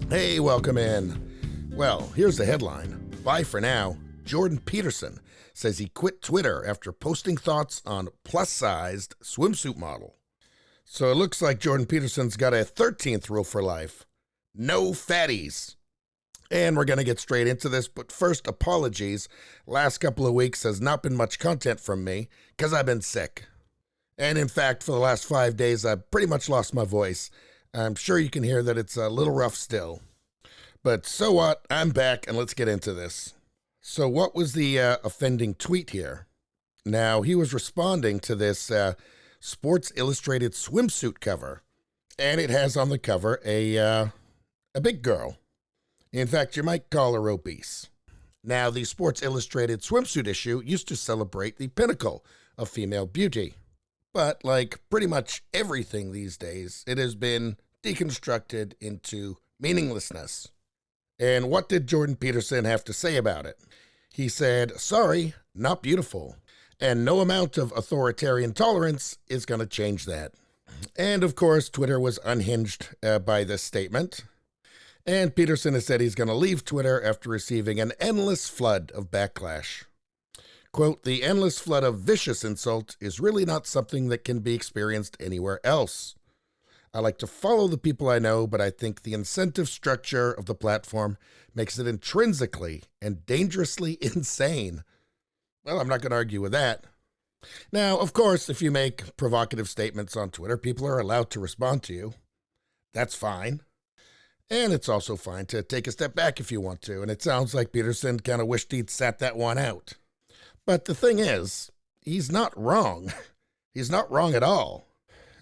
Hey, welcome in. Well, here's the headline. Bye for now. Jordan Peterson says he quit Twitter after posting thoughts on plus-sized swimsuit model. So it looks like Jordan Peterson's got a 13th rule for life. No fatties. And we're going to get straight into this, but first, apologies. Last couple of weeks has not been much content from me because I've been sick. And in fact, for the last 5 days, I've pretty much lost my voice. I'm sure you can hear that it's a little rough still. But so what? I'm back, and let's get into this. So what was the offending tweet here? Now, he was responding to this Sports Illustrated swimsuit cover, and it has on the cover a big girl. In fact, you might call her obese. Now, the Sports Illustrated swimsuit issue used to celebrate the pinnacle of female beauty. But like pretty much everything these days, it has been deconstructed into meaninglessness. And what did Jordan Peterson have to say about it? He said, sorry, not beautiful. And no amount of authoritarian tolerance is going to change that. And of course, Twitter was unhinged by this statement. And Peterson has said he's going to leave Twitter after receiving an endless flood of backlash. Quote, the endless flood of vicious insult is really not something that can be experienced anywhere else. I like to follow the people I know, but I think the incentive structure of the platform makes it intrinsically and dangerously insane. Well, I'm not going to argue with that. Now, of course, if you make provocative statements on Twitter, people are allowed to respond to you. That's fine. And it's also fine to take a step back if you want to, and it sounds like Peterson kind of wished he'd sat that one out. But the thing is, he's not wrong. He's not wrong at all.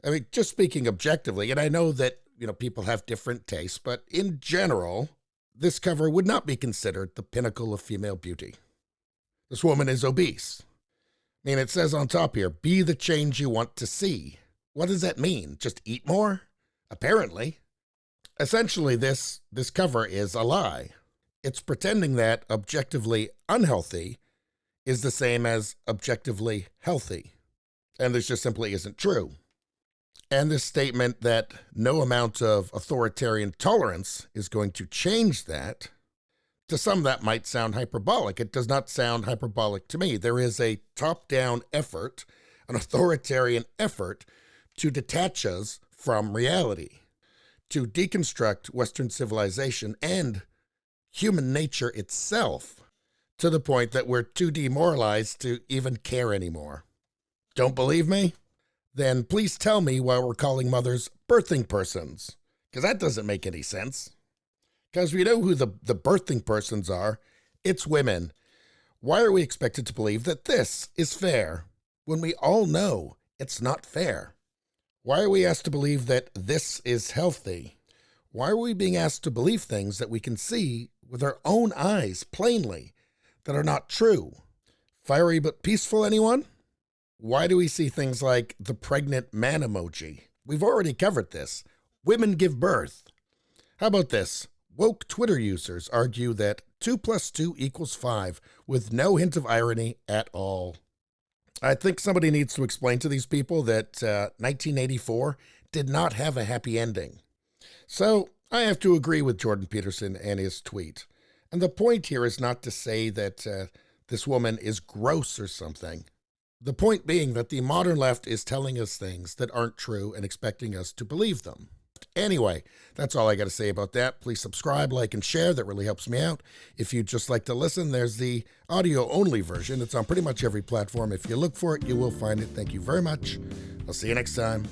I mean, just speaking objectively, and I know that, people have different tastes, but in general, this cover would not be considered the pinnacle of female beauty. This woman is obese. I mean, it says on top here, be the change you want to see. What does that mean? Just eat more? Apparently. Essentially, this cover is a lie. It's pretending that objectively unhealthy is the same as objectively healthy. And this just simply isn't true. And this statement that no amount of authoritarian tolerance is going to change that, to some that might sound hyperbolic. It does not sound hyperbolic to me. There is a top-down effort, an authoritarian effort to detach us from reality, to deconstruct Western civilization and human nature itself, to the point that we're too demoralized to even care anymore. Don't believe me? Then please tell me why we're calling mothers birthing persons, because that doesn't make any sense. Because we know who the birthing persons are. It's women. Why are we expected to believe that this is fair when we all know it's not fair? Why are we asked to believe that this is healthy? Why are we being asked to believe things that we can see with our own eyes plainly that are not true? Fiery but peaceful, anyone? Why do we see things like the pregnant man emoji? We've already covered this. Women give birth. How about this? Woke Twitter users argue that 2 + 2 = 5 with no hint of irony at all. I think somebody needs to explain to these people that 1984 did not have a happy ending. So I have to agree with Jordan Peterson and his tweet. And the point here is not to say that this woman is gross or something. The point being that the modern left is telling us things that aren't true and expecting us to believe them. Anyway, that's all I got to say about that. Please subscribe, like, and share. That really helps me out. If you'd just like to listen, there's the audio-only version. It's on pretty much every platform. If you look for it, you will find it. Thank you very much. I'll see you next time.